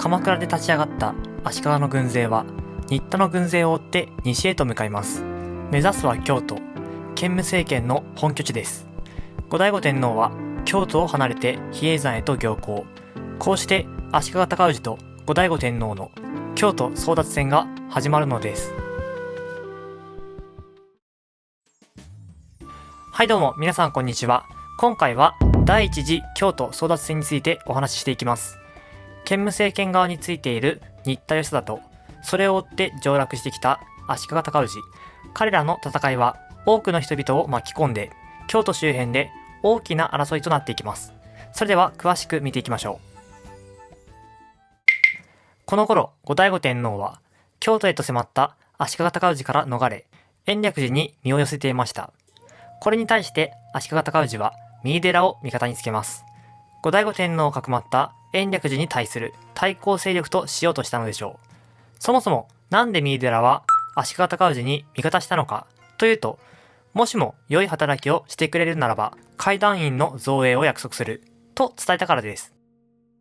鎌倉で立ち上がった足利の軍勢は新田の軍勢を追って西へと向かいます。目指すは京都、建武政権の本拠地です。後醍醐天皇は京都を離れて比叡山へと行幸。こうして足利尊氏と後醍醐天皇の京都争奪戦が始まるのです。はいどうも皆さんこんにちは。今回は第一次京都争奪戦についてお話ししていきます。建武政権側についている新田義貞とそれを追って上洛してきた足利尊氏、彼らの戦いは多くの人々を巻き込んで京都周辺で大きな争いとなっていきます。それでは詳しく見ていきましょう。この頃後醍醐天皇は京都へと迫った足利尊氏から逃れ延暦寺に身を寄せていました。これに対して足利尊氏は三井寺を味方につけます。後醍醐天皇をかくまった延暦寺に対する対抗勢力としようとしたのでしょう。そもそもなんで三井寺は足利尊氏に味方したのかというと、もしも良い働きをしてくれるならば階段院の造営を約束すると伝えたからです。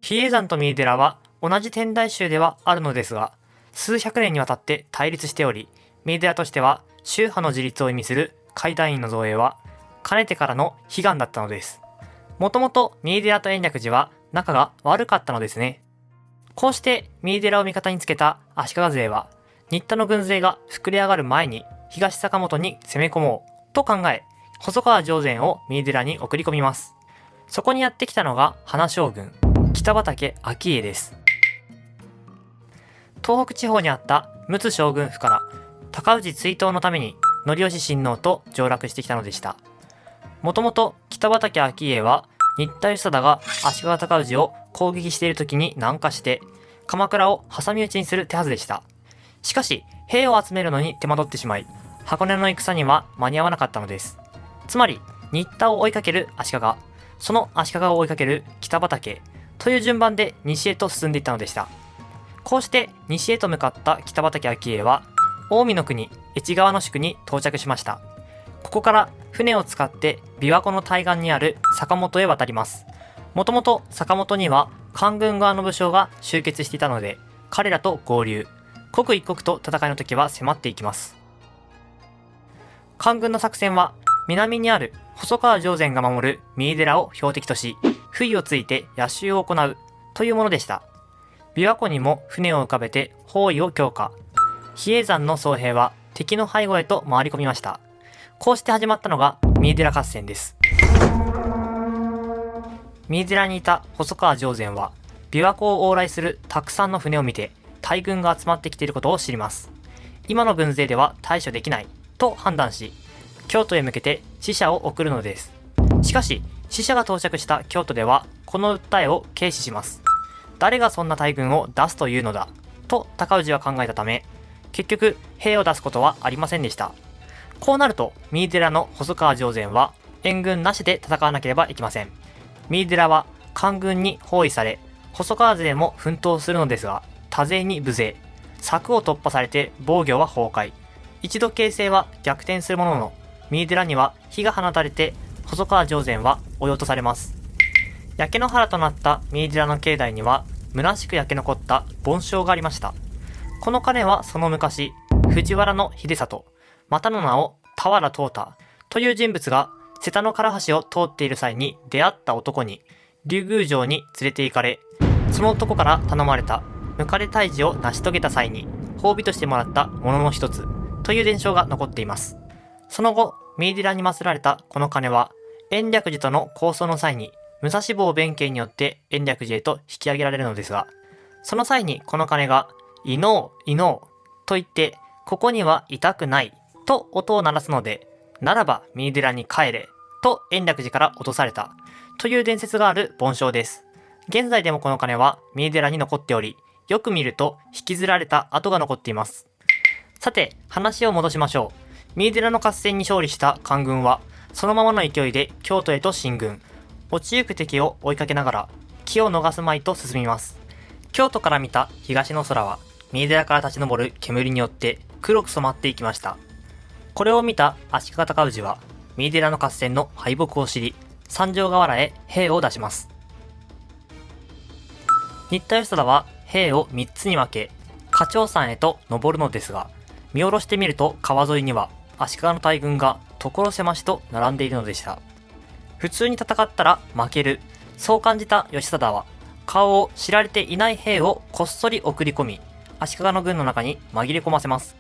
比叡山と三井寺は同じ天台宗ではあるのですが、数百年にわたって対立しており、三井寺としては宗派の自立を意味する階段院の造営はかねてからの悲願だったのです。もともと三井寺と延暦寺は仲が悪かったのですね。こうして三井寺を味方につけた足利勢は新田の軍勢が膨れ上がる前に東坂本に攻め込もうと考え、細川上善を三井寺に送り込みます。そこにやってきたのが花将軍北畠顕家です。東北地方にあった陸奥将軍府から尊氏追討のために範吉親王と上洛してきたのでした。もともと北畠顕家は新田義貞が足利尊氏を攻撃している時に南下して鎌倉を挟み撃ちにする手はずでした。しかし兵を集めるのに手間取ってしまい、箱根の戦には間に合わなかったのです。つまり新田を追いかける足利、その足利を追いかける北畠という順番で西へと進んでいったのでした。こうして西へと向かった北畠顕家は近江の国越川の宿に到着しました。ここから船を使って琵琶湖の対岸にある坂本へ渡ります。もともと坂本には官軍側の武将が集結していたので、彼らと合流、刻一刻と戦いの時は迫っていきます。官軍の作戦は南にある細川上善が守る三井寺を標的とし、不意をついて夜襲を行うというものでした。琵琶湖にも船を浮かべて包囲を強化。比叡山の僧兵は敵の背後へと回り込みました。こうして始まったのが三井寺合戦です。三井寺にいた細川上善は琵琶湖を往来するたくさんの船を見て大軍が集まってきていることを知ります。今の軍勢では対処できないと判断し、京都へ向けて使者を送るのです。しかし使者が到着した京都ではこの訴えを軽視します。誰がそんな大軍を出すというのだと尊氏は考えたため、結局兵を出すことはありませんでした。こうなると三井寺の細川上善は援軍なしで戦わなければいけません。三井寺は官軍に包囲され、細川勢も奮闘するのですが、多勢に無勢、柵を突破されて防御は崩壊。一度形勢は逆転するものの、三井寺には火が放たれて細川上善は追い落とされます。焼け野原となった三井寺の境内には虚しく焼け残った梵鐘がありました。この鐘はその昔、藤原秀里、またの名を田原淘汰という人物が瀬田の唐橋を通っている際に出会った男に竜宮城に連れて行かれ、その男から頼まれた抜かれ退治を成し遂げた際に褒美としてもらったものの一つという伝承が残っています。その後、三井寺に祀られたこの鐘は延暦寺との抗争の際に武蔵坊弁慶によって延暦寺へと引き上げられるのですが、その際にこの鐘がいのういのうと言ってここには痛くないと音を鳴らすので、ならば三井寺に帰れと延暦寺から落とされたという伝説がある梵鐘です。現在でもこの鐘は三井寺に残っており、よく見ると引きずられた跡が残っています。さて話を戻しましょう。三井寺の合戦に勝利した官軍はそのままの勢いで京都へと進軍。落ちゆく敵を追いかけながら機を逃すまいと進みます。京都から見た東の空は三井寺から立ち上る煙によって黒く染まっていきました。これを見た足利尊氏は三井寺の合戦の敗北を知り、三条河原へ兵を出します。新田義貞は兵を3つに分け、花鳥山へと登るのですが、見下ろしてみると川沿いには足利の大軍が所狭しと並んでいるのでした。普通に戦ったら負ける、そう感じた義貞は、顔を知られていない兵をこっそり送り込み、足利の軍の中に紛れ込ませます。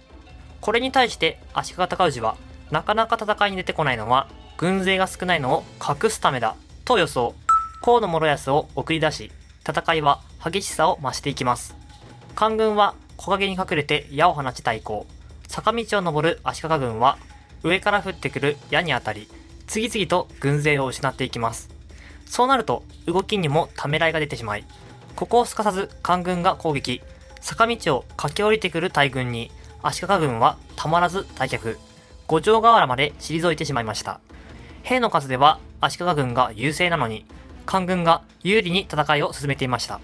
これに対して足利尊氏は、なかなか戦いに出てこないのは軍勢が少ないのを隠すためだと予想。河野諸康を送り出し、戦いは激しさを増していきます。官軍は木陰に隠れて矢を放ち対抗。坂道を登る足利軍は上から降ってくる矢に当たり、次々と軍勢を失っていきます。そうなると動きにもためらいが出てしまい、ここをすかさず官軍が攻撃。坂道を駆け下りてくる大軍に足利軍はたまらず退却。五条河原まで退いてしまいました。兵の数では足利軍が優勢なのに、官軍が有利に戦いを進めていました。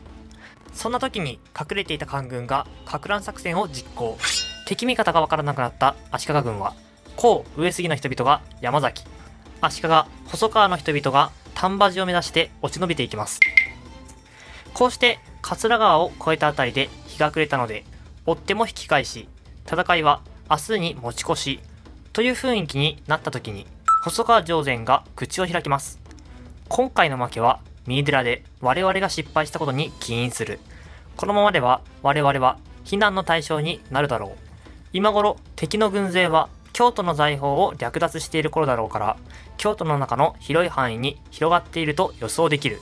そんな時に隠れていた官軍がか乱作戦を実行。敵味方が分からなくなった足利軍は、甲上杉の人々が山崎、足利細川の人々が丹波路を目指して落ち延びていきます。こうして桂川を越えたあたりで日が暮れたので、追っても引き返し、戦いは明日に持ち越しという雰囲気になった時に、細川上禅が口を開きます。今回の負けは三井寺で我々が失敗したことに起因する。このままでは我々は非難の対象になるだろう。今頃敵の軍勢は京都の財宝を略奪している頃だろうから、京都の中の広い範囲に広がっていると予想できる。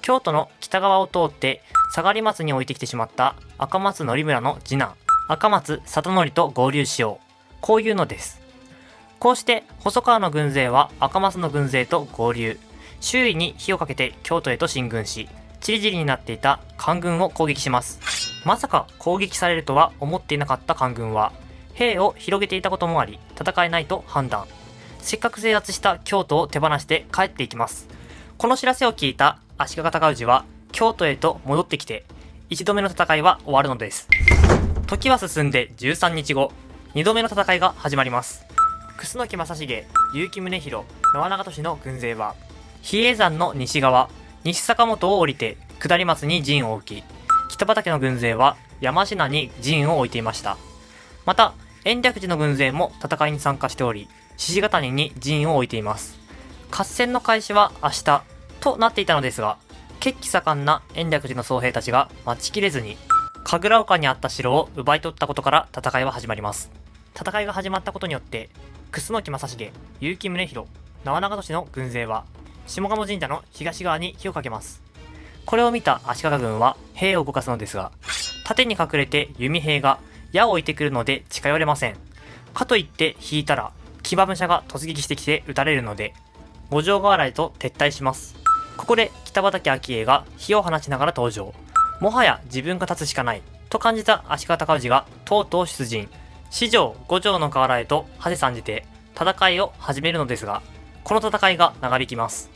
京都の北側を通って下がり松に置いてきてしまった赤松則村の次男、赤松貞則と合流しよう。こういうのです。こうして細川の軍勢は赤松の軍勢と合流。周囲に火をかけて京都へと進軍し、ちりぢりになっていた官軍を攻撃します。まさか攻撃されるとは思っていなかった官軍は、兵を広げていたこともあり戦えないと判断。せっかく制圧した京都を手放して帰っていきます。この知らせを聞いた足利尊氏は京都へと戻ってきて、1度目の戦いは終わるのです。時は進んで13日後、2度目の戦いが始まります。楠木正成、結城宗弘、野長俊の軍勢は、比叡山の西側、西坂本を降りて下り松に陣を置き、北畠の軍勢は山科に陣を置いていました。また、延暦寺の軍勢も戦いに参加しており、獅子ヶ谷に陣を置いています。合戦の開始は明日となっていたのですが、血気盛んな延暦寺の僧兵たちが待ちきれずに、神楽岡にあった城を奪い取ったことから戦いは始まります。戦いが始まったことによって、楠木正成、結城宗弘、縄長俊の軍勢は下鴨神社の東側に火をかけます。これを見た足利軍は兵を動かすのですが、盾に隠れて弓兵が矢を置いてくるので近寄れません。かといって引いたら騎馬武者が突撃してきて撃たれるので、五条河原へと撤退します。ここで北畠顕家が火を放ちながら登場。もはや自分が立つしかないと感じた足利尊氏がとうとう出陣。四条五条の河原へと馳参じて戦いを始めるのですが、この戦いが長引きます。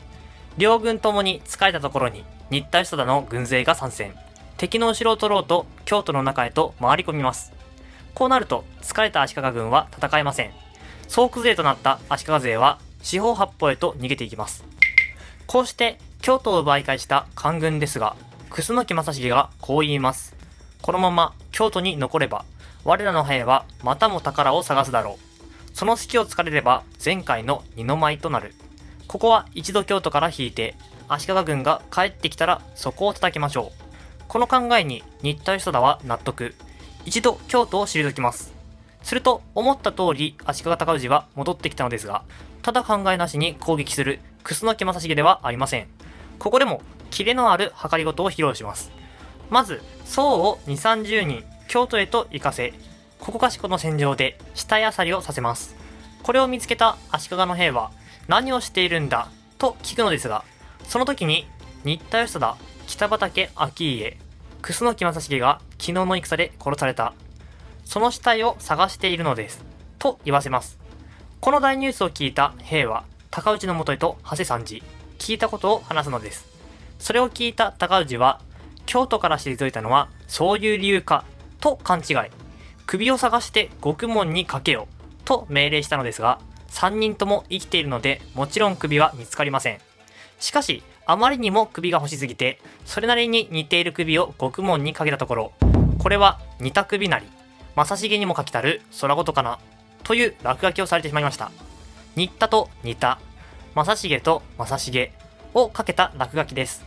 両軍ともに疲れたところに新田義貞の軍勢が参戦。敵の後ろを取ろうと京都の中へと回り込みます。こうなると疲れた足利軍は戦えません。総崩れとなった足利勢は四方八方へと逃げていきます。こうして京都を奪い返した官軍ですが、楠木正成がこう言います。このまま京都に残れば我らの兵はまたも宝を探すだろう。その隙を突かれれば前回の二の舞となる。ここは一度京都から引いて、足利軍が帰ってきたらそこを叩きましょう。この考えに新田義貞は納得。一度京都を退きます。すると思った通り足利尊氏は戻ってきたのですが、ただ考えなしに攻撃する楠木正成ではありません。ここでもキレのある計りごとを披露します。まず僧を2、30人京都へと行かせ、ここかしこの戦場で死体漁りをさせます。これを見つけた足利の兵は何をしているんだと聞くのですが、その時に新田義貞、北畠顕家、楠木正成が昨日の戦で殺された。その死体を探しているのですと言わせます。この大ニュースを聞いた兵は高内のもとへと馳参じ、聞いたことを話すのです。それを聞いた高氏は、京都から退いたのはそういう理由かと勘違い。首を探して獄門にかけよと命令したのですが、3人とも生きているのでもちろん首は見つかりません。しかしあまりにも首が欲しすぎて、それなりに似ている首を獄門にかけたところ、これは似た首なり、正成にも書きたる空ごとかな、という落書きをされてしまいました。新田と似た、正成と正成をかけた落書きです。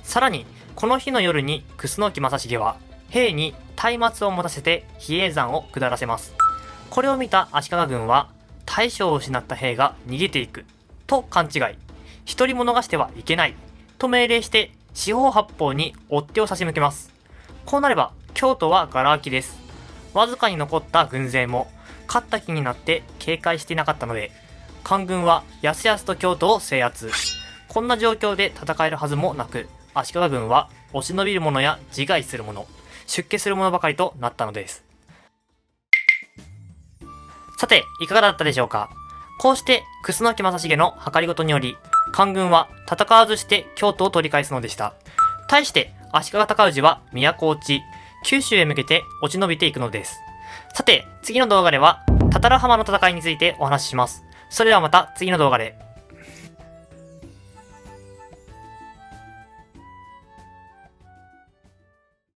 さらに、この日の夜に楠木正成は、兵に松明を持たせて比叡山を下らせます。これを見た足利軍は、大将を失った兵が逃げていく、と勘違い。一人も逃してはいけない、と命令して、四方八方に追っ手を差し向けます。こうなれば、京都はガラ空きです。わずかに残った軍勢も、勝った気になって警戒していなかったので、官軍はやすやすと京都を制圧。こんな状況で戦えるはずもなく、足利軍は押し延びる者や自害する者、出家する者ばかりとなったのです。さて、いかがだったでしょうか。こうして、楠木正成の計りごとにより、官軍は戦わずして京都を取り返すのでした。対して、足利尊氏は都落ち、九州へ向けて落ち延びていくのです。さて、次の動画では、多々良浜の戦いについてお話しします。それではまた次の動画で。